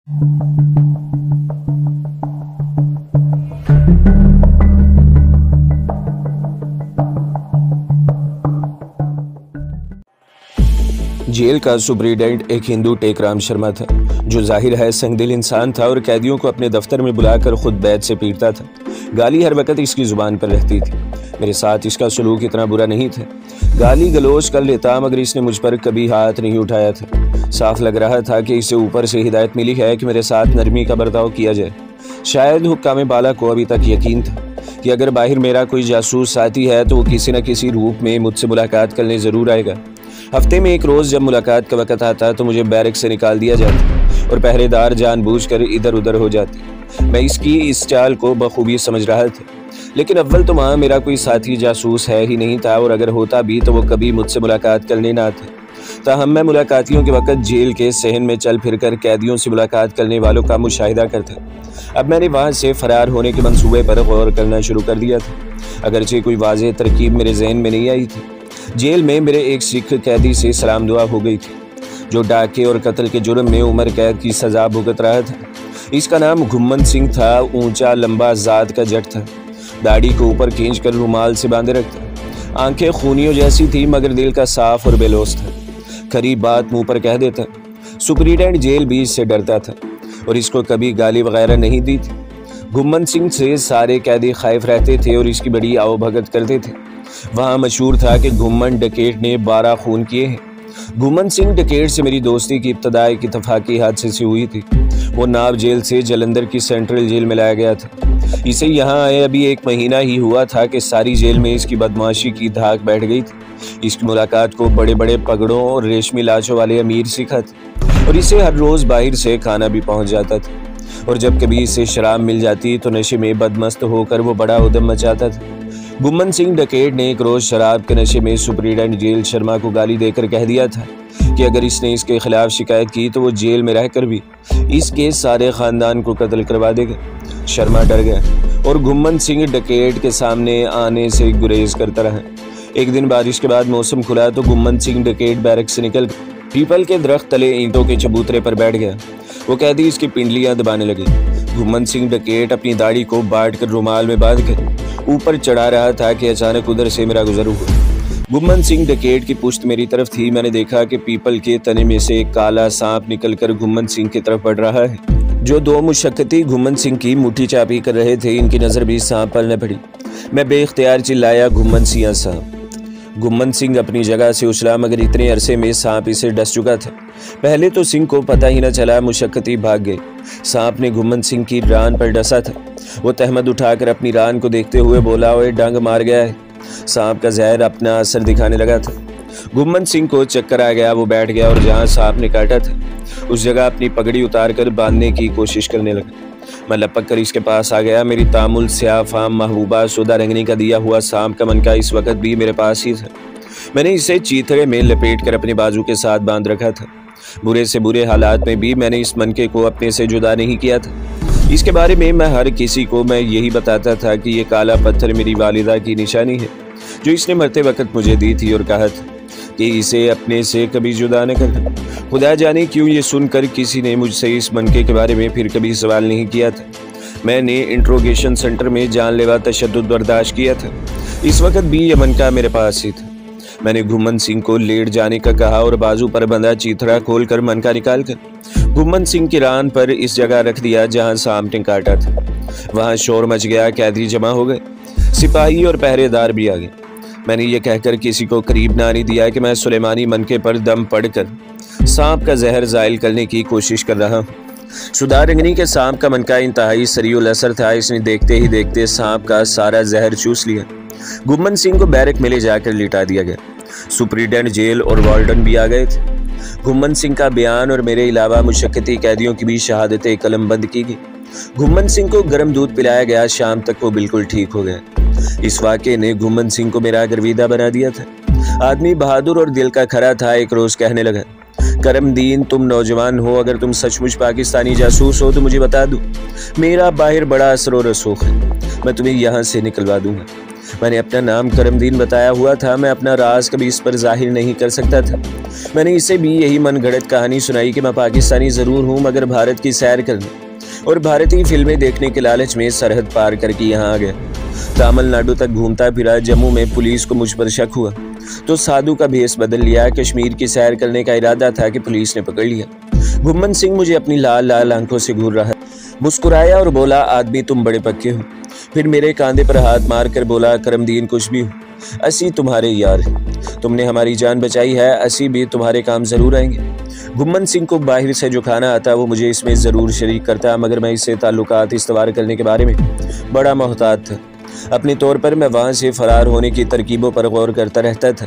Jail का superintendent एक हिंदू टेकराम शर्मा था, जो जाहिर है संगदिल इंसान था और कैदियों को अपने दफ्तर में बुलाकर खुद बैत से पीटता था। गाली हर वक्त इसकी जुबान पर रहती थी। मेरे साथ इसका सलूक इतना बुरा नहीं था। गाली गलोच कर लेता, मगर इसने मुझ पर कभी हाथ नहीं उठाया था। साफ लग रहा था कि इसे ऊपर से हिदायत मिली है कि मेरे साथ नरमी का बर्ताव किया जाए। शायद हुक्काम बाला को अभी तक यकीन था कि अगर बाहर मेरा कोई जासूस साथी है तो वो किसी न किसी रूप में मुझसे मुलाकात करने ज़रूर आएगा। हफ्ते में एक रोज़ जब मुलाकात का वक़्त आता तो मुझे बैरक से निकाल दिया जाता और पहरेदार जानबूझकर इधर उधर हो जाते। मैं इसकी इस चाल को बखूबी समझ रहा था, लेकिन अव्वल तो वहाँ मेरा कोई साथी जासूस है ही नहीं था, और अगर होता भी तो वो कभी मुझसे मुलाकात करने ना आता। ताहम मैं मुलाकातियों के वक़्त जेल के सहन में चल फिर कर कैदियों से मुलाकात करने वालों का मुशाहिदा करता। अब मैंने वहाँ से फ़रार होने के मंसूबे पर गौर करना शुरू कर दिया था, अगरचे कोई वाज़ेह तरकीब मेरे जहन में नहीं आई थी। जेल में मेरे एक सिख कैदी से सलाम दुआ हो गई थी, जो डाके और कत्ल के जुर्म में उम्र कैद की सज़ा भुगत रहा था। इसका नाम घुम्मन सिंह था। ऊंचा लंबा ज़ात का जट था, दाढ़ी को ऊपर खींचकर रुमाल से बांधे रखता। आंखें खूनियों जैसी थी, मगर दिल का साफ और बेलोस था। खरी बात मुंह पर कह देता। सुपरिटेंडेंट जेल भी इससे डरता था और इसको कभी गाली वगैरह नहीं दी थी। घुम्मन सिंह से सारे कैदी खौफ रहते थे और इसकी बड़ी आवभगत करते थे। वहाँ मशहूर था कि घुम्मन डकैत ने 12 खून किए हैं। घुम्मन सिंह डकैत से मेरी दोस्ती की इब्तदा एक इत्तफाकी हादसे से हुई थी। वो नाव जेल से जलंधर की सेंट्रल जेल में लाया गया था। इसे यहाँ आए अभी 1 महीना ही हुआ था कि सारी जेल में इसकी बदमाशी की धाक बैठ गई थी। इसकी मुलाकात को बड़े बड़े पगड़ों और रेशमी लाशों वाले अमीर सिखा थे, और इसे हर रोज़ बाहर से खाना भी पहुँच जाता था। और जब कभी इसे शराब मिल जाती तो नशे में बदमस्त होकर वो बड़ा उद्यम मचाता था। घुम्मन सिंह डकैत ने एक रोज़ शराब के नशे में सुपरिटेंडेंट जेल शर्मा को गाली देकर कह दिया था कि अगर इसने इसके खिलाफ शिकायत की तो वो जेल में रहकर भी इसके सारे ख़ानदान को कत्ल करवा देगा। शर्मा डर गया और घुम्मन सिंह डकैत के सामने आने से गुरेज करता रहा। एक दिन बारिश के बाद मौसम खुला तो घुम्मन सिंह डकैत बैरक से निकल पीपल के दरख्त तले ईंटों के चबूतरे पर बैठ गया। वो कैदी इसकी पिंडलियां दबाने लगी। घुम्मन सिंह डकैत अपनी दाढ़ी को बांट कर रुमाल में बांध कर ऊपर चढ़ा रहा था कि अचानक उधर से मेरा गुजर हुआ। घुम्मन सिंह डकैत की पुश्त मेरी तरफ थी। मैंने देखा कि पीपल के तने में से एक काला सांप निकलकर घुम्मन सिंह की तरफ बढ़ रहा है। जो 2 मुशक्कती घुम्मन सिंह की मुट्ठी चापी कर रहे थे, इनकी नज़र भी सांप पर न पड़ी। मैं बेख्तियार चिल्लाया, घुम्मन सिंह सांप। घुम्मन सिंह अपनी जगह से उछला, मगर इतने अरसे में सांप इसे डस चुका था। पहले तो सिंह को पता ही न चला, मुशक्कती भाग गए। सांप ने घुम्मन सिंह की रान पर डसा था। वो तहमत उठाकर अपनी रान को देखते हुए बोला, ओए डंग मार गया है। सांप का जहर अपना असर दिखाने लगा था। घुम्मन सिंह को चक्कर आ गया। वो बैठ गया और जहाँ सांप ने काटा था उस जगह अपनी पगड़ी उतार कर बांधने की कोशिश करने लगा। मैं लपक कर इसके पास आ गया। मेरी तामुल स्याह फाम महबूबा सुधा रंगनी का दिया हुआ सांप का मनका इस वक्त भी मेरे पास ही था। मैंने इसे चीथड़े में लपेट कर अपने बाजू के साथ बांध रखा था। बुरे से बुरे हालात में भी मैंने इस मनके को अपने से जुदा नहीं किया था। इसके बारे में मैं हर किसी को मैं यही बताता था कि ये काला पत्थर मेरी वालिदा की निशानी है, जो इसने मरते वक्त मुझे दी थी और कहा था कि इसे अपने से कभी जुदा न करना। खुदा जाने क्यों ये सुनकर किसी ने मुझसे इस मनके के बारे में फिर कभी सवाल नहीं किया था। मैंने इंट्रोगेशन सेंटर में जानलेवा तशद्दुद बर्दाश्त किया था। इस वक्त भी ये मनका मेरे पास ही था। मैंने घुम्मन सिंह को लेट जाने का कहा और बाजू पर बंधा चीथड़ा खोलकर मनका निकालकर घुम्मन सिंह की रान पर इस जगह रख दिया जहां सांप ने काटा था। वहां शोर मच गया। कैदी जमा हो गए, सिपाही और पहरेदार भी आ गए। मैंने ये कहकर किसी को करीब ना आने दिया कि मैं सुलेमानी मनके पर दम पड़कर सांप का जहर ज़ाइल करने की कोशिश कर रहा हूँ। सुधा रंगनी के सांप का मनका इंतहाई सरीउल असर था। इसने देखते ही देखते सांप का सारा जहर चूस लिया। घुम्मन सिंह को बैरक में ले जाकर लिटा दिया गया। सुपरिटेंडेंट जेल और वार्डन भी आ गए थे। घुम्मन सिंह का बयान और मेरे अलावा मुशक्कती कैदियों की भी शहादतें कलमबंद की गई। घुम्मन सिंह को गर्म दूध पिलाया गया। शाम तक वो बिल्कुल ठीक हो गया। इस वाक़े ने घुम्मन सिंह को मेरा गर्विदा बना दिया था। आदमी बहादुर और दिल का खरा था। एक रोज़ कहने लगा, करमदीन, तुम नौजवान हो, अगर तुम सचमुच पाकिस्तानी जासूस हो तो मुझे बता दो। मेरा बाहर बड़ा असर और रसूख है, मैं तुम्हें यहाँ से निकलवा दूंगा। मैंने अपना नाम करमदीन बताया हुआ था। मैं अपना राज कभी इस पर जाहिर नहीं कर सकता था। मैंने इसे भी यही मनगढ़ंत कहानी सुनाई कि मैं पाकिस्तानी ज़रूर हूँ मगर भारत की सैर करने और भारतीय फिल्में देखने के लालच में सरहद पार करके यहाँ आ गया। तमिलनाडु तक घूमता फिरा। जम्मू में पुलिस को मुझ पर शक हुआ तो साधु का भेष बदल लिया। कश्मीर की सैर करने का इरादा था कि पुलिस ने पकड़ लिया। घुम्मन सिंह मुझे अपनी लाल लाल आंखों से घूर रहा, मुस्कुराया और बोला, आदमी तुम बड़े पक्के हो। फिर मेरे कंधे पर हाथ मार कर बोला, करमदीन कुछ भी हो, असी तुम्हारे यार, तुमने हमारी जान बचाई है, असी भी तुम्हारे काम जरूर आएंगे। घुम्मन सिंह को बाहर से जो खाना आता वो मुझे इसमें ज़रूर शरीक करता, मगर मैं इससे ताल्लुकात इस्तवार करने के बारे में बड़ा मोहतात था। अपने तौर पर मैं वहाँ से फरार होने की तरकीबों पर गौर करता रहता था।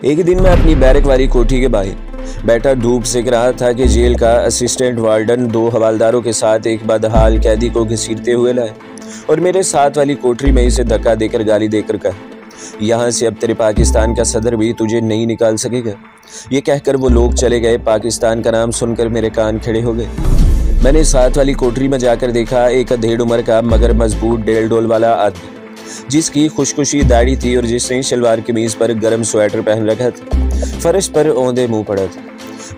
एक दिन मैं अपनी बैरक वाली कोठी के बाहर बैठा धूप सेक रहा था कि जेल का असिस्टेंट वार्डन 2 हवालदारों के साथ एक बदहाल कैदी को घसीटते हुए लाए और मेरे साथ वाली कोठरी में इसे धक्का देकर गाली देकर कहा, यहाँ से अब तेरे पाकिस्तान का सदर भी तुझे नहीं निकाल सकेगा। ये कहकर वो लोग चले गए। पाकिस्तान का नाम सुनकर मेरे कान खड़े हो गए। मैंने साथ वाली कोठरी में जाकर देखा, एक अधेड़ उम्र का मगर मजबूत डेल डोल वाला आदमी जिसकी खुशखुशी दाढ़ी थी और जिसने शलवार कमीज पर गर्म स्वेटर पहन रखा था, फर्श पर औंधे मुंह पड़ा था।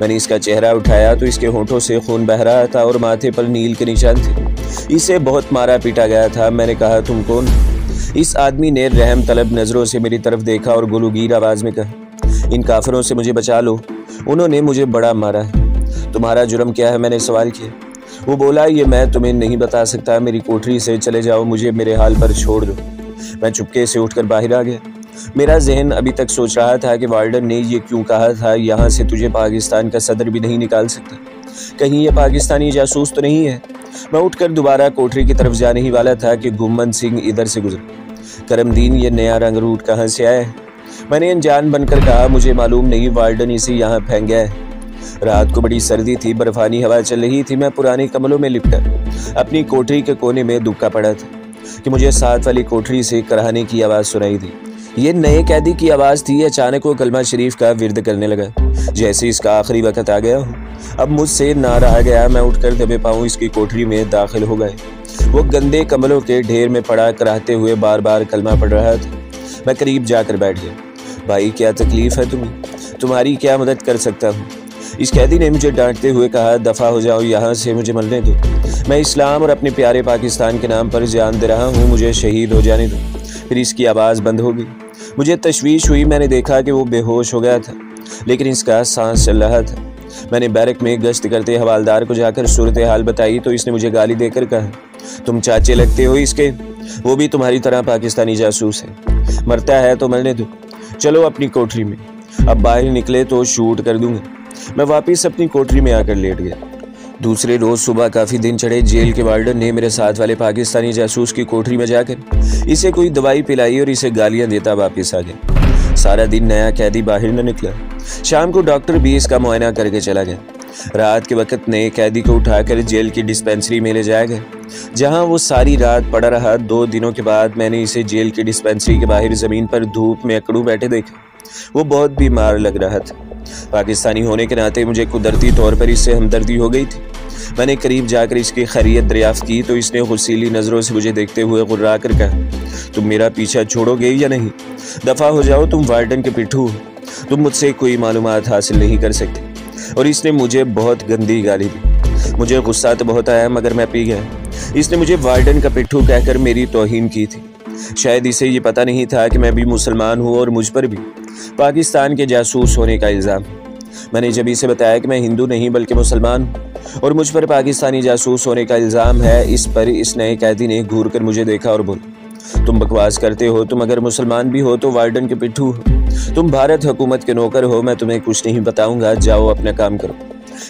मैंने इसका चेहरा उठाया तो इसके होंठों से खून बह रहा था और माथे पर नील के निशान थे। इसे बहुत मारा पीटा गया था। मैंने कहा, तुम कौन? इस आदमी ने रहम तलब नजरों से मेरी तरफ देखा और गुलूगीर आवाज में कहा, इन काफिरों से मुझे बचा लो, उन्होंने मुझे बड़ा मारा है। तुम्हारा जुर्म क्या है? मैंने सवाल किया। वो बोला, ये मैं तुम्हें नहीं बता सकता, मेरी कोठरी से चले जाओ, मुझे मेरे हाल पर छोड़ दो। मैं चुपके से उठकर बाहर आ गया। मेरा जहन अभी तक सोच रहा था कि वार्डन ने ये क्यों कहा था, यहाँ से तुझे पाकिस्तान का सदर भी नहीं निकाल सकता, कहीं ये पाकिस्तानी जासूस तो नहीं है। मैं उठकर दोबारा कोठरी की तरफ जाने ही वाला था कि घुम्मन सिंह इधर से गुजरा। करमदीन, ये नया रंग रूट कहाँ से आया है? मैंने अनजान बनकर कहा, मुझे मालूम नहीं, वार्डन इसे यहाँ फेंक गया है। रात को बड़ी सर्दी थी, बर्फानी हवा चल रही थी। मैं पुराने कमलों में लिपटा अपनी कोठरी के कोने में दुबका पड़ा था कि मुझे साथ वाली कोठरी से कराहने की आवाज़ सुनाई दी। ये नए कैदी की आवाज़ थी। अचानक वो कलमा शरीफ का विर्द करने लगा, जैसे इसका आखिरी वक्त आ गया हो। अब मुझसे ना रहा गया। मैं उठकर दबे पाँव इसकी कोठरी में दाखिल हो गए। वो गंदे कमलों के ढेर में पड़ा कराहते हुए बार बार कलमा पढ़ रहा था। मैं करीब जाकर बैठ गया। भाई, क्या तकलीफ़ है तुम्हें? तुम्हारी क्या मदद कर सकता हूँ? इस कैदी ने मुझे डांटते हुए कहा, दफ़ा हो जाओ यहाँ से, मुझे मरने दो। मैं इस्लाम और अपने प्यारे पाकिस्तान के नाम पर जान दे रहा हूँ, मुझे शहीद हो जाने दो। फिर इसकी आवाज़ बंद हो गई। मुझे तशवीश हुई। मैंने देखा कि वो बेहोश हो गया था, लेकिन इसका सांस चल रहा था। मैंने बैरक में गश्त करते हवालदार को जाकर सूरत हाल बताई तो इसने मुझे गाली देकर कहा, तुम चाचे लगते हो इसके, वो भी तुम्हारी तरह पाकिस्तानी जासूस है, मरता है तो मरने दो, चलो अपनी कोठरी में, अब बाहर निकले तो शूट कर दूंगा। मैं वापस अपनी कोठरी में आकर लेट गया। दूसरे रोज सुबह काफ़ी दिन चढ़े। जेल के वार्डन ने मेरे साथ वाले पाकिस्तानी जासूस की कोठरी में जाकर इसे कोई दवाई पिलाई और इसे गालियां देता वापस आ गया। सारा दिन नया कैदी बाहर न निकला। शाम को डॉक्टर भी इसका मुआयना करके चला गया। रात के वक्त नए कैदी को उठाकर जेल की डिस्पेंसरी में ले जाया गया, जहां वो सारी रात पड़ा रहा। 2 दिनों के बाद मैंने इसे जेल की डिस्पेंसरी के बाहर ज़मीन पर धूप में अकड़ू बैठे देखा। वो बहुत बीमार लग रहा था। पाकिस्तानी होने के नाते मुझे कुदरती तौर पर इससे हमदर्दी हो गई थी। मैंने करीब जाकर इसकी खैरियत दरियाफ्त की तो इसने गुस्सीली नज़रों से मुझे देखते हुए गुर्रा कर कहा, तुम मेरा पीछा छोड़ोगे या नहीं? दफ़ा हो जाओ, तुम वार्डन के पिट्ठू हो, तुम मुझसे कोई मालूमात हासिल नहीं कर सकते। और इसने मुझे बहुत गंदी गाली दी। मुझे गुस्सा तो बहुत आया मगर मैं पी गया। इसने मुझे वार्डन का पिट्ठू कहकर मेरी तौहीन की थी। शायद इसे ये पता नहीं था कि मैं भी मुसलमान हूँ और मुझ पर भी पाकिस्तान के जासूस होने का इल्ज़ाम। मैंने जब इसे बताया कि मैं हिंदू नहीं बल्कि मुसलमान हूँ और मुझ पर पाकिस्तानी जासूस होने का इल्ज़ाम है, इस पर इस नए कैदी ने घूर कर मुझे देखा और बोला, तुम बकवास करते हो, तुम अगर मुसलमान भी हो तो वार्डन के पिट्ठू हो, तुम भारत हुकूमत के नौकर हो, मैं तुम्हें कुछ नहीं बताऊंगा, जाओ अपना काम करो।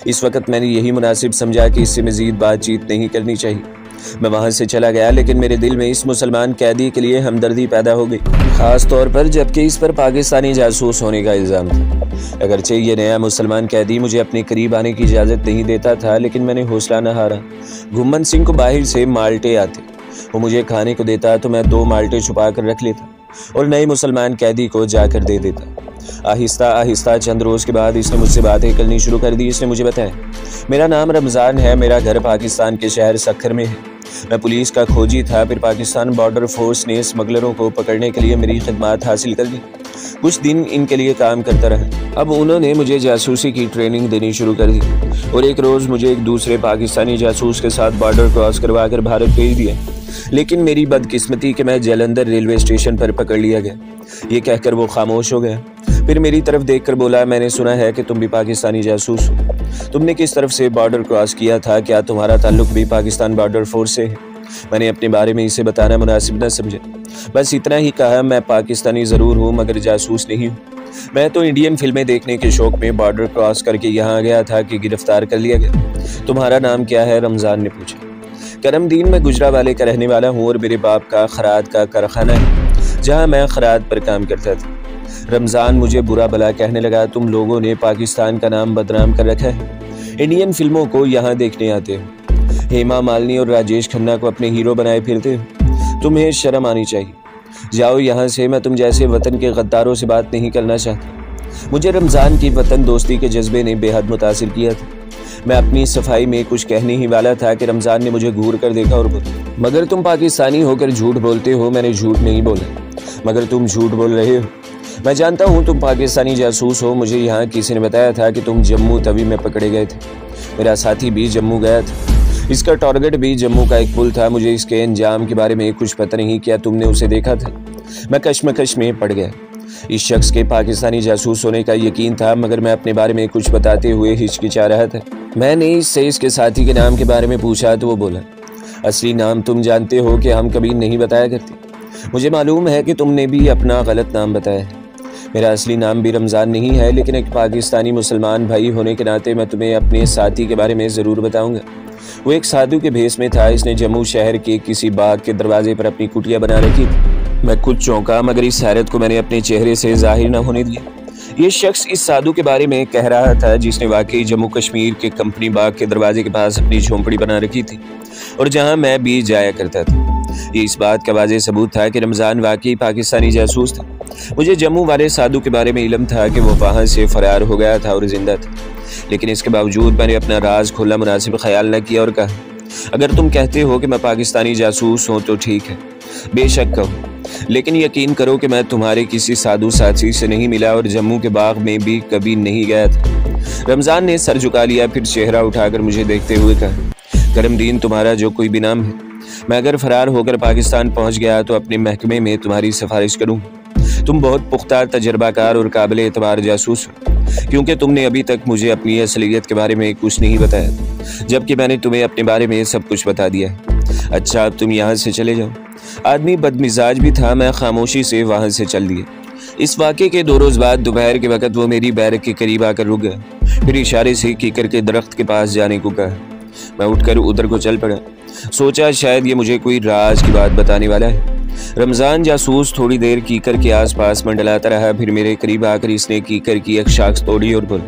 इस वक्त मैंने यही मुनासिब समझा कि इससे मज़ीद बातचीत नहीं करनी चाहिए। मैं वहाँ से चला गया, लेकिन मेरे दिल में इस मुसलमान कैदी के लिए हमदर्दी पैदा हो गई, ख़ास तौर पर जबकि इस पर पाकिस्तानी जासूस होने का इल्ज़ाम था। अगरचे ये नया मुसलमान कैदी मुझे अपने करीब आने की इजाज़त नहीं देता था, लेकिन मैंने हौसला न हारा। घुम्मन सिंह को बाहर से माल्टे आते, वो मुझे खाने को देता तो मैं 2 माल्टे छुपा कर रख लेता और नए मुसलमान कैदी को जाकर दे देता। आहिस्ता आहिस्ता चंद रोज़ के बाद इसने मुझसे बातें करनी शुरू कर दी। इसने मुझे बताया, मेरा नाम रमज़ान है, मेरा घर पाकिस्तान के शहर सक्खर में है, मैं पुलिस का खोजी था, फिर पाकिस्तान बॉर्डर फोर्स ने स्मगलरों को पकड़ने के लिए मेरी खिदमत हासिल कर ली। कुछ दिन इनके लिए काम करता रहा। अब उन्होंने मुझे जासूसी की ट्रेनिंग देनी शुरू कर दी और एक रोज़ मुझे एक दूसरे पाकिस्तानी जासूस के साथ बॉर्डर क्रॉस करवा कर भारत भेज दिया। लेकिन मेरी बदकिस्मती कि मैं जालंधर रेलवे स्टेशन पर पकड़ लिया गया। ये कहकर वो खामोश हो गया। फिर मेरी तरफ देखकर बोला, मैंने सुना है कि तुम भी पाकिस्तानी जासूस हो। तुमने किस तरफ से बॉर्डर क्रॉस किया था? क्या तुम्हारा ताल्लुक भी पाकिस्तान बॉर्डर फोर्स से है? मैंने अपने बारे में इसे बताना मुनासिब न समझा। बस इतना ही कहा, मैं पाकिस्तानी ज़रूर हूँ मगर जासूस नहीं हूँ। मैं तो इंडियन फिल्में देखने के शौक़ में बॉर्डर क्रॉस करके यहाँ गया था कि गिरफ्तार कर लिया गया। तुम्हारा नाम क्या है? रमज़ान ने पूछा। करमदीन, मैं गुजरावाले का रहने वाला हूँ और मेरे बाप का खराद का कारखाना है जहाँ मैं खराद पर काम करता था। रमज़ान मुझे बुरा भला कहने लगा। तुम लोगों ने पाकिस्तान का नाम बदनाम कर रखा है। इंडियन फिल्मों को यहाँ देखने आते हो, हेमा मालिनी और राजेश खन्ना को अपने हीरो बनाए फिरते हो। तुम्हें शर्म आनी चाहिए। जाओ यहाँ से। मैं तुम जैसे वतन के गद्दारों से बात नहीं करना चाहता। मुझे रमज़ान की वतन दोस्ती के जज्बे ने बेहद मुतासिर किया था। मैं अपनी सफाई में कुछ कहने ही वाला था कि रमज़ान ने मुझे घूर कर देखा और बोला, मगर तुम पाकिस्तानी होकर झूठ बोलते हो। मैंने झूठ नहीं बोला, मगर तुम झूठ बोल रहे हो। मैं जानता हूँ तुम पाकिस्तानी जासूस हो। मुझे यहाँ किसी ने बताया था कि तुम जम्मू तवी में पकड़े गए थे। मेरा साथी भी जम्मू गया था। इसका टारगेट भी जम्मू का एक पुल था। मुझे इसके अंजाम के बारे में कुछ पता नहीं। क्या तुमने उसे देखा था? मैं कश्मकश में पड़ गया। इस शख्स के पाकिस्तानी जासूस होने का यकीन था, मगर मैं अपने बारे में कुछ बताते हुए हिचकिचा रहा था। मैंने इससे इसके साथी के नाम के बारे में पूछा तो वो बोला, असली नाम तुम जानते हो कि हम कभी नहीं बताया करते। मुझे मालूम है कि तुमने भी अपना गलत नाम बताया है। मेरा असली नाम भी रमज़ान नहीं है, लेकिन एक पाकिस्तानी मुसलमान भाई होने के नाते मैं तुम्हें अपने साथी के बारे में ज़रूर बताऊंगा। वो एक साधु के भेष में था। इसने जम्मू शहर के किसी बाग के दरवाजे पर अपनी कुटिया बना रखी थी। मैं कुछ चौंका, मगर इस हैरत को मैंने अपने चेहरे से जाहिर न होने दिया। ये शख्स इस साधु के बारे में कह रहा था जिसने वाकई जम्मू कश्मीर के कंपनी बाग के दरवाजे के पास अपनी झोंपड़ी बना रखी थी और जहां मैं भी जाया करता था। ये इस बात का वाज़ेह सबूत था कि रमज़ान वाकई पाकिस्तानी जासूस था। मुझे जम्मू वाले साधु के बारे में इल्म था कि वो वहाँ से फरार हो गया था और जिंदा था, लेकिन इसके बावजूद मैंने अपना राज खोलना मुनासिब ख्याल न किया और कहा, अगर तुम कहते हो कि मैं पाकिस्तानी जासूस हूँ तो ठीक है, बेशक कहो, लेकिन यकीन करो कि मैं तुम्हारे किसी साधु साथी से नहीं मिला और जम्मू के बाग में भी कभी नहीं गया था। रमज़ान ने सर झुका लिया, फिर चेहरा उठाकर मुझे देखते हुए कहा, करमदीन, तुम्हारा जो कोई भी नाम है, मैं अगर फरार होकर पाकिस्तान पहुंच गया तो अपने महकमे में तुम्हारी सिफारिश करूँ। तुम बहुत पुख्ता, तजर्बाकार और काबिल एतबार जासूस हो, क्योंकि तुमने अभी तक मुझे अपनी असलियत के बारे में कुछ नहीं बताया, जबकि मैंने तुम्हें अपने बारे में सब कुछ बता दिया है। अच्छा, अब तुम यहाँ से चले जाओ। आदमी बदमिजाज भी था। मैं खामोशी से वहाँ से चल दिया। इस वाक़े के 2 रोज़ बाद दोपहर के वक़्त वो मेरी बैरक के करीब आकर रुक गया, फिर इशारे से कीकर के दरख्त के पास जाने को कहा। मैं उठकर उधर को चल पड़ा। सोचा शायद ये मुझे कोई राज की बात बताने वाला है। रमज़ान जासूस थोड़ी देर कीकर के आसपास मंडलाता रहा, फिर मेरे करीब आकर इसने कीकर की एक शाख्स तोड़ी और बोला,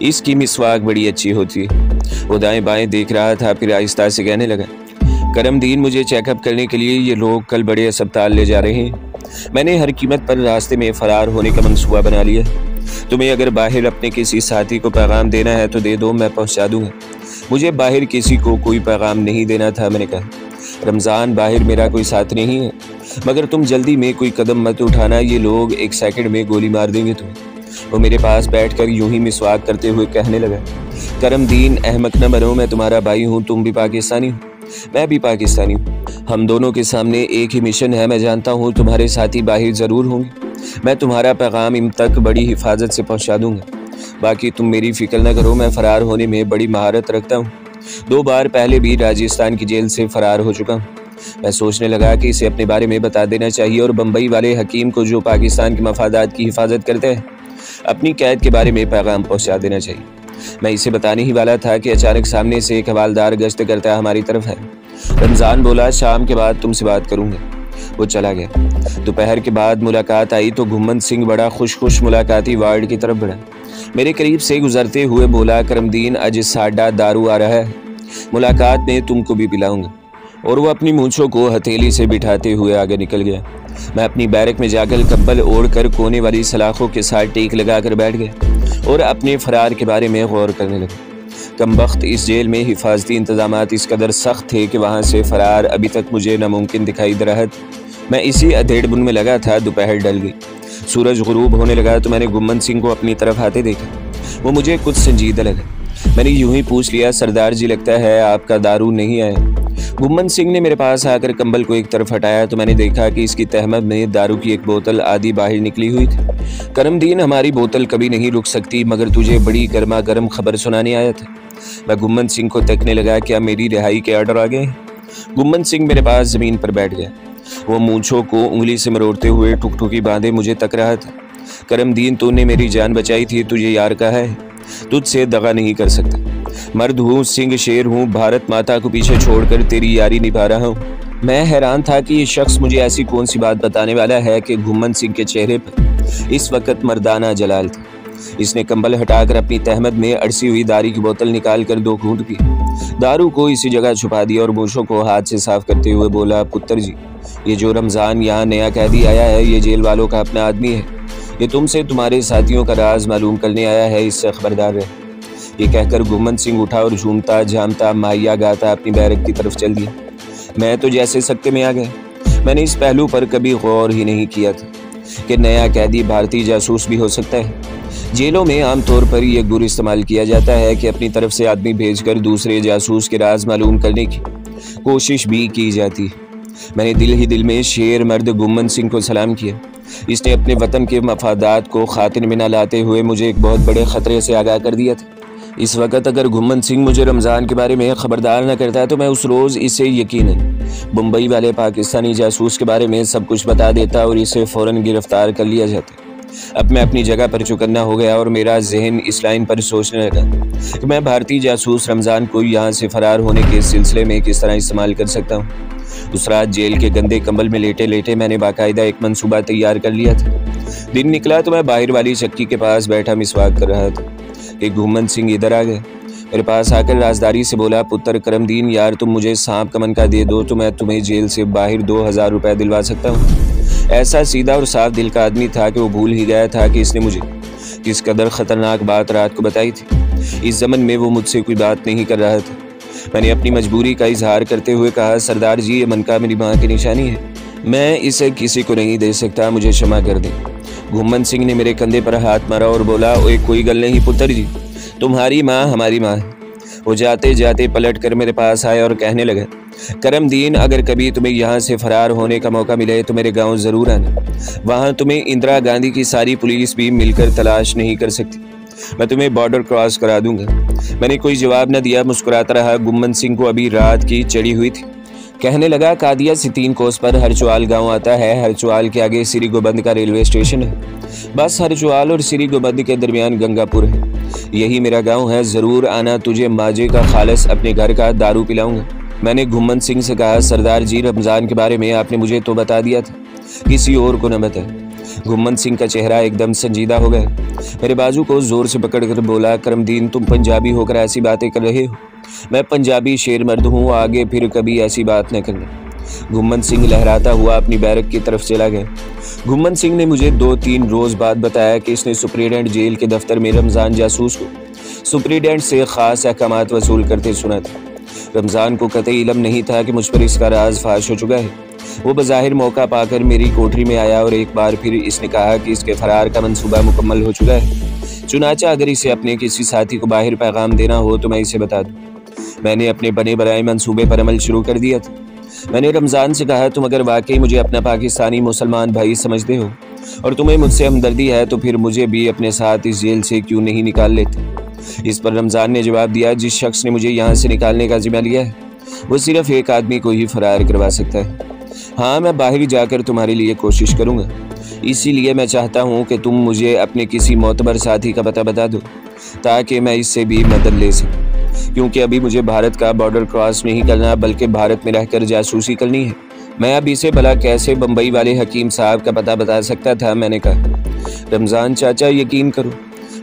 इसकी मिसवाक बड़ी अच्छी होती है। वो दाएं बाएं देख रहा था, फिर आहिस्ता से कहने लगा, करमदीन, मुझे चेकअप करने के लिए ये लोग कल बड़े अस्पताल ले जा रहे हैं। मैंने हर कीमत पर रास्ते में फ़रार होने का मंसूबा बना लिया। तुम्हें अगर बाहर अपने किसी साथी को पैगाम देना है तो दे दो, मैं पहुंचा दूंगा। मुझे बाहर किसी को कोई पैगाम नहीं देना था। मैंने कहा, रमज़ान, बाहर मेरा कोई साथ नहीं है, मगर तुम जल्दी में कोई कदम मत उठाना, ये लोग 1 सेकंड में गोली मार देंगे तुम्हें। वो मेरे पास बैठकर यूं ही मिसवाक करते हुए कहने लगा, करमदीन, अहमक न बनो, मैं तुम्हारा भाई हूँ, तुम भी पाकिस्तानी हो, मैं भी पाकिस्तानी हूँ। हम दोनों के सामने एक ही मिशन है। मैं जानता हूँ तुम्हारे साथी बाहर ज़रूर होंगे। मैं तुम्हारा पैगाम इन तक बड़ी हिफाजत से पहुँचा दूँगा। बाकी तुम मेरी फ़िक्र न करो, मैं फ़रार होने में बड़ी महारत रखता हूँ। 2 बार पहले भी राजस्थान की जेल से फ़रार हो चुका हूँ। मैं सोचने लगा कि इसे अपने बारे में बता देना चाहिए और बम्बई वाले हकीम को, जो पाकिस्तान के मफादात की हिफाजत करते हैं, अपनी कैद के बारे में पैगाम पहुँचा देना चाहिए। मैं इसे बताने ही वाला था कि अचानक सामने से एक हवालदार गश्त करता हमारी तरफ है। रमज़ान बोला, शाम के बाद तुमसे बात करूँगा। वो चला गया। दोपहर के बाद मुलाकात आई तो घुम्मन सिंह बड़ा खुश मुलाकाती वार्ड की तरफ बढ़ा। मेरे करीब से गुजरते हुए बोला, करमदीन, आज साडा दारू आ रहा है, मुलाकात में तुमको भी पिलाऊंगा। और वो अपनी मूंछों को हथेली से बिठाते हुए आगे निकल गया। मैं अपनी बैरक में जाकर कंबल ओढ़कर कोने वाली सलाखों के साथ टेक लगाकर बैठ गया और अपने फरार के बारे में गौर करने लगा। कमबख्त इस जेल में हिफाजती इंतजामात इस कदर सख्त थे कि वहाँ से फ़रार अभी तक मुझे नामुमकिन दिखाई दे रहा था। मैं इसी अधेड़-बुन में लगा था। दोपहर ढल गई, सूरज गुरूब होने लगा तो मैंने गुम्मन सिंह को अपनी तरफ आते देखा। वो मुझे कुछ संजीदा लगा। मैंने यूं ही पूछ लिया, सरदार जी लगता है आपका दारू नहीं आया। गुम्मन सिंह ने मेरे पास आकर कंबल को एक तरफ हटाया तो मैंने देखा कि इसकी तहमत में दारू की एक बोतल आधी बाहर निकली हुई थी। करमदीन, हमारी बोतल कभी नहीं रुक सकती, मगर तुझे बड़ी गर्मा गर्म खबर सुनाने आया था। मैं गुम्मन सिंह को तकने लगा, क्या मेरी रिहाई के ऑर्डर आ गए? गुम्मन सिंह मेरे पास ज़मीन पर बैठ गया। वो मूंछों को उंगली से मरोड़ते हुए टुकटुकी बांधे मुझे तक रहा था। करमदीन, तूने मेरी जान बचाई थी, तुझे यार कहा है, तुझसे दगा नहीं कर सकता। मर्द हूँ, सिंह शेर हूँ, भारत माता को पीछे छोड़कर तेरी यारी निभा रहा हूँ। मैं हैरान था कि ये शख्स मुझे ऐसी कौन सी बात बताने वाला है कि गुम्मन सिंह के चेहरे पर इस वक्त मर्दाना जलाल था। इसने कंबल हटाकर अपनी तहमत में अड़सी हुई दारू की बोतल निकाल कर 2 घूंट पी। दारू को इसी जगह छुपा दिया और मूंछों को हाथ से साफ करते हुए बोला, पुत्र जी, ये जो रमज़ान यहाँ नया कैदी आया है, ये जेल वालों का अपना आदमी है। ये तुमसे तुम्हारे साथियों का राज मालूम करने आया है, इससे खबरदार रहे। ये कहकर गुम्मन सिंह उठा और झूमता झामता माहिया गाता अपनी बैरक की तरफ चल दिया। मैं तो जैसे सकते में आ गया। मैंने इस पहलू पर कभी गौर ही नहीं किया था कि नया कैदी भारतीय जासूस भी हो सकता है। जेलों में आमतौर पर यह गुर इस्तेमाल किया जाता है कि अपनी तरफ से आदमी भेजकर दूसरे जासूस के राज मालूम करने की कोशिश भी की जाती है। मैंने दिल ही दिल में शेर मर्द गुम्मन सिंह को सलाम किया। इसने अपने वतन के मफादात को खातिर में न लाते हुए मुझे एक बहुत बड़े ख़तरे से आगाह कर दिया था। इस वक्त अगर गुम्मन सिंह मुझे रमज़ान के बारे में ख़बरदार न करता तो मैं उस रोज़ इसे यकीनन मुंबई वाले पाकिस्तानी जासूस के बारे में सब कुछ बता देता और इसे फ़ौरन गिरफ़्तार कर लिया जाता। अब मैं अपनी जगह पर चौकन्ना हो गया और मेरा जहन इस लाइन पर सोचने लगा कि मैं भारतीय जासूस रमज़ान को यहाँ से फ़रार होने के सिलसिले में किस तरह इस्तेमाल कर सकता हूँ। उस रात जेल के गंदे कंबल में लेटे लेटे मैंने बाकायदा एक मंसूबा तैयार कर लिया था। दिन निकला तो मैं बाहर वाली चक्की के पास बैठा मिसवाक कर रहा था कि गुम्मन सिंह इधर आ गए। मेरे पास आकर राजदारी से बोला, पुत्र करमदीन यार, तुम मुझे सांप का मनका दे दो तो मैं तुम्हें जेल से बाहर 2000 रुपये दिलवा सकता हूँ। ऐसा सीधा और साफ दिल का आदमी था कि वो भूल ही गया था कि इसने मुझे किस कदर ख़तरनाक बात रात को बताई थी। इस ज़मन में वो मुझसे कोई बात नहीं कर रहा था। मैंने अपनी मजबूरी का इजहार करते हुए कहा, सरदार जी, ये मनका मेरी माँ की निशानी है, मैं इसे किसी को नहीं दे सकता, मुझे क्षमा कर दें। गुम्मन सिंह ने मेरे कंधे पर हाथ मारा और बोला, ओए कोई गल नहीं पुत्र जी, तुम्हारी माँ हमारी माँ है। वो जाते जाते पलट कर मेरे पास आया और कहने लगा, करमदीन, अगर कभी तुम्हें यहाँ से फरार होने का मौका मिले तो मेरे गांव ज़रूर आना। वहाँ तुम्हें इंदिरा गांधी की सारी पुलिस भी मिलकर तलाश नहीं कर सकती। मैं तुम्हें बॉर्डर क्रॉस करा दूंगा। मैंने कोई जवाब न दिया, मुस्कुराता रहा। गुम्मन सिंह को अभी रात की चढ़ी हुई थी। कहने लगा, कादिया से 3 कोस पर हरचुआल गांव आता है। हरचुआल के आगे सिरी गोबंद का रेलवे स्टेशन है। बस हरचुआल और सिरी गोबंद के दरमियान गंगापुर है। यही मेरा गांव है, ज़रूर आना, तुझे माजे का खालस अपने घर का दारू पिलाऊंगा। मैंने गुम्मन सिंह से कहा, सरदार जी, रमज़ान के बारे में आपने मुझे तो बता दिया था, किसी और को न बताया। गुम्मन सिंह का चेहरा एकदम संजीदा हो गया। मेरे बाजू को जोर से पकड़कर बोला, करमदीन, तुम पंजाबी होकर ऐसी बातें कर रहे हो। मैं पंजाबी शेर मर्द हूँ, आगे फिर कभी ऐसी बात न करना। गुम्मन सिंह लहराता हुआ अपनी बैरक की तरफ चला गया। गुम्मन सिंह ने मुझे 2-3 रोज़ बाद बताया कि इसने सुप्रीडेंट जेल के दफ्तर में रमज़ान जासूस को सुप्रीडेंट से ख़ास अहकामात वसूल करते सुना था। रमज़ान को कतई इल्म नहीं था कि मुझ पर इसका राज फाश हो चुका है। वो बज़ाहिर मौका पाकर मेरी कोठरी में आया और एक बार फिर इसने कहा कि इसके फरार का मंसूबा मुकम्मल हो चुका है। चुनाचा अगर इसे अपने किसी साथी को बाहर पैगाम देना हो तो मैं इसे बता दूँ। मैंने अपने बने बनाए मंसूबे पर अमल शुरू कर दिया था। मैंने रमज़ान से कहा, तुम अगर वाकई मुझे अपना पाकिस्तानी मुसलमान भाई समझते हो और तुम्हें मुझसे हमदर्दी है तो फिर मुझे भी अपने साथ इस जेल से क्यों नहीं निकाल लेते। इस पर रमज़ान ने जवाब दिया, जिस शख्स ने मुझे यहाँ से निकालने का जिम्मा लिया है वो सिर्फ एक आदमी को ही फरार करवा सकता है। हाँ, मैं बाहर जाकर तुम्हारे लिए कोशिश करूँगा। इसीलिए मैं चाहता हूँ कि तुम मुझे अपने किसी मोतबर साथी का पता बता दो ताकि मैं इससे भी मदद ले सकूँ, क्योंकि अभी मुझे भारत का बॉर्डर क्रॉस नहीं करना बल्कि भारत में रहकर जासूसी करनी है। मैं अब इसे भला कैसे बम्बई वाले हकीम साहब का पता बता सकता था। मैंने कहा, रमज़ान चाचा, यकीन करो,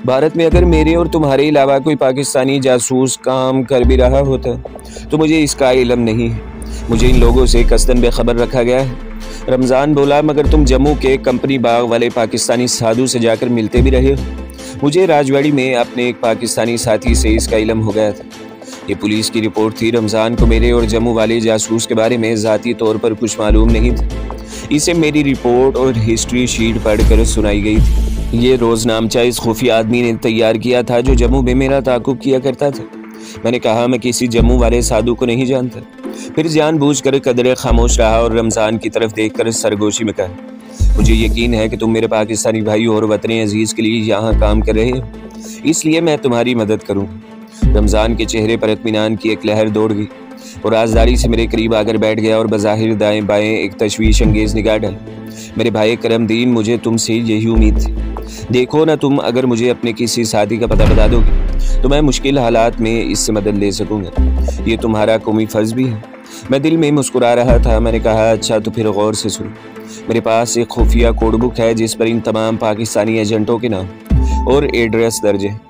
भारत में अगर मेरे और तुम्हारे अलावा कोई पाकिस्तानी जासूस काम कर भी रहा होता तो मुझे इसका इल्म नहीं है। मुझे इन लोगों से कस्तन बेखबर रखा गया है। रमज़ान बोला, मगर तुम जम्मू के कंपनी बाग वाले पाकिस्तानी साधु से जाकर मिलते भी रहे हो मुझे राजवाड़ी में अपने एक पाकिस्तानी साथी से इसका इल्म हो गया था। ये पुलिस की रिपोर्ट थी। रमज़ान को मेरे और जम्मू वाले जासूस के बारे में ज़ाती तौर पर कुछ मालूम नहीं था। इसे मेरी रिपोर्ट और हिस्ट्री शीट पढ़कर सुनाई गई थी। ये रोज़नामचा इस खुफिया आदमी ने तैयार किया था जो जम्मू में मेरा ताक़ुब किया करता था। मैंने कहा मैं किसी जम्मू वाले साधु को नहीं जानता। फिर जानबूझकर कदरे खामोश रहा और रमज़ान की तरफ देखकर सरगोशी में कहा, मुझे यकीन है कि तुम मेरे पाकिस्तानी भाई और वतन अजीज़ के लिए यहाँ काम कर रहे हो, इसलिए मैं तुम्हारी मदद करूँगा। रमज़ान के चेहरे पर इत्मीनान की एक लहर दौड़ गई और राजदारी से मेरे करीब आकर बैठ गया और बज़ाहिर दाएं बाएं एक तशवीश अंगेज़ निगाह डाली। मेरे भाई करमदीन, मुझे तुमसे यही उम्मीद थी। देखो ना, तुम अगर मुझे अपने किसी साथी का पता बता दोगे तो मैं मुश्किल हालात में इससे मदद ले सकूँगा। ये तुम्हारा कौमी फ़र्ज़ भी है। मैं दिल में मुस्कुरा रहा था। मैंने कहा, अच्छा तो फिर गौर से सुनो। मेरे पास एक खुफिया कोडबुक है जिस पर इन तमाम पाकिस्तानी एजेंटों के नाम और एड्रेस दर्ज है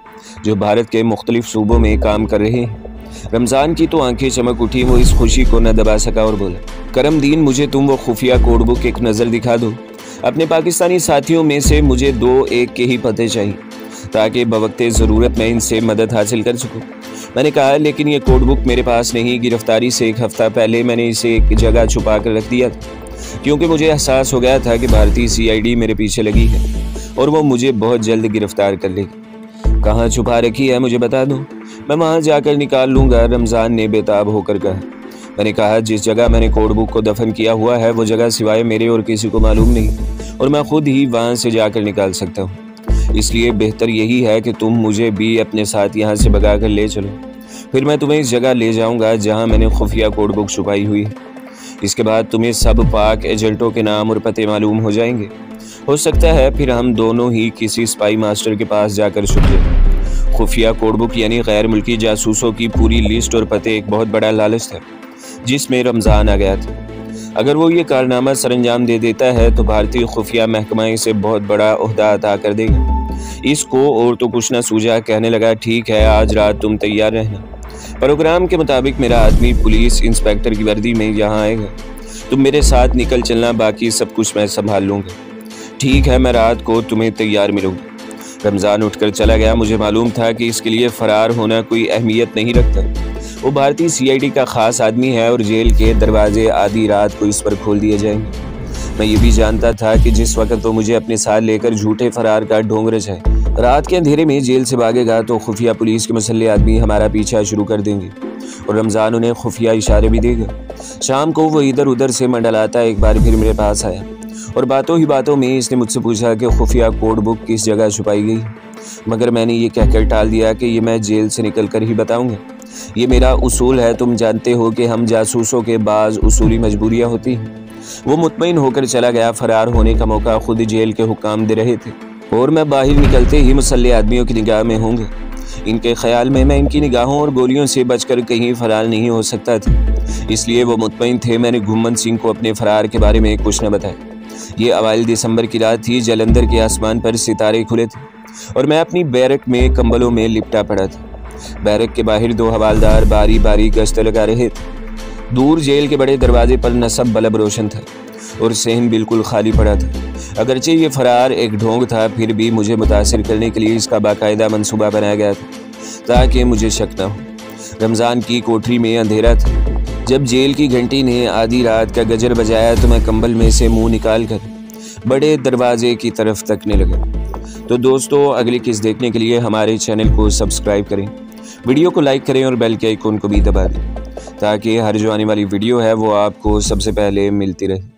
जो भारत के मुख्तलिफ सूबों में काम कर रहे हैं। रमज़ान की तो आंखें चमक उठी। वो इस खुशी को न दबा सका और बोला, करमदीन, मुझे तुम वो खुफिया कोडबुक एक नज़र दिखा दो। अपने पाकिस्तानी साथियों में से मुझे 2-1 के ही पते चाहिए ताकि बवक्ते ज़रूरत मैं इनसे मदद हासिल कर सकूं। मैंने कहा, लेकिन ये कोडबुक मेरे पास नहीं। गिरफ्तारी से 1 हफ़्ता पहले मैंने इसे एक जगह छुपा कर रख दिया था क्योंकि मुझे एहसास हो गया था कि भारतीय CID मेरे पीछे लगी है और वो मुझे बहुत जल्द गिरफ्तार कर लेगी। कहाँ छुपा रखी है मुझे बता दो, मैं वहाँ जाकर निकाल लूँगा। रमज़ान ने बेताब होकर कहा। मैंने कहा, जिस जगह मैंने कोडबुक को दफन किया हुआ है वो जगह सिवाय मेरे और किसी को मालूम नहीं और मैं खुद ही वहाँ से जाकर निकाल सकता हूँ। इसलिए बेहतर यही है कि तुम मुझे भी अपने साथ यहाँ से भगा कर ले चलो। फिर मैं तुम्हें इस जगह ले जाऊँगा जहाँ मैंने खुफिया कोडबुक छुपाई हुई है। इसके बाद तुम्हें सब पाक एजेंटों के नाम और पते मालूम हो जाएंगे। हो सकता है फिर हम दोनों ही किसी स्पाई मास्टर के पास जाकर छुप जाएं। खुफिया कोडबुक यानी गैर मुल्की जासूसों की पूरी लिस्ट और पते एक बहुत बड़ा लालच था जिसमें रमज़ान आ गया था। अगर वो ये कारनामा सरअंजाम दे देता है तो भारतीय खुफिया महकमा इसे बहुत बड़ा ओहदा अता कर देगा। इसको और तो कुछ ना सूझा। कहने लगा, ठीक है, आज रात तुम तैयार रहना। प्रोग्राम के मुताबिक मेरा आदमी पुलिस इंस्पेक्टर की वर्दी में यहाँ आएगा। तुम मेरे साथ निकल चलना, बाकी सब कुछ मैं संभाल लूँगा। ठीक है, मैं रात को तुम्हें तैयार मिलूँगा। रमज़ान उठकर चला गया। मुझे मालूम था कि इसके लिए फ़रार होना कोई अहमियत नहीं रखता। वो भारतीय CID का ख़ास आदमी है और जेल के दरवाजे आधी रात को इस पर खोल दिए जाएंगे। मैं ये भी जानता था कि जिस वक्त वो मुझे अपने साथ लेकर झूठे फरार का ढोंग रचाए, रात के अंधेरे में जेल से भागेगा तो खुफिया पुलिस के मसल्ले आदमी हमारा पीछा शुरू कर देंगे और रमज़ान उन्हें खुफिया इशारे भी देगा। शाम को वो इधर उधर से मंडलाता एक बार फिर मेरे पास आया और बातों ही बातों में इसने मुझसे पूछा कि खुफिया कोडबुक किस जगह छुपाई गई, मगर मैंने ये कहकर टाल दिया कि ये मैं जेल से निकल कर ही बताऊँगा। ये मेरा उसूल है। तुम जानते हो कि हम जासूसों के बाज़ उसूली मजबूरियाँ होती हैं। वो मुतमईन होकर चला गया। फरार होने का मौका खुद जेल के हुक्काम दे रहे थे और मैं बाहर निकलते ही मुसल्ले आदमियों की निगाह में होंगे। इनके ख्याल में मैं इनकी निगाहों और गोलियों से बचकर कहीं फरार नहीं हो सकता था, इसलिए वो मुतमईन थे। मैंने घुम्मन सिंह को अपने फरार के बारे में कुछ न बताया। ये अवाइल दिसंबर की रात थी। जलंधर के आसमान पर सितारे खुले थे और मैं अपनी बैरक में कंबलों में लिपटा पड़ा था। बैरक के बाहर 2 हवालदार बारी बारी गश्त लगा रहे थे। दूर जेल के बड़े दरवाजे पर नसब बल्ब रोशन था और सहन बिल्कुल खाली पड़ा था। अगरचे ये फरार एक ढोंग था, फिर भी मुझे मुतासिर करने के लिए इसका बाकायदा मंसूबा बनाया गया था ताकि मुझे शक न हो। रमज़ान की कोठरी में अंधेरा था। जब जेल की घंटी ने आधी रात का गजर बजाया तो मैं कंबल में से मुंह निकाल कर बड़े दरवाजे की तरफ तकने लगा। तो दोस्तों, अगली किस्त देखने के लिए हमारे चैनल को सब्सक्राइब करें, वीडियो को लाइक करें और बेल के आइकन को भी दबा दें ताकि हर जो आने वाली वीडियो है वो आपको सबसे पहले मिलती रहे।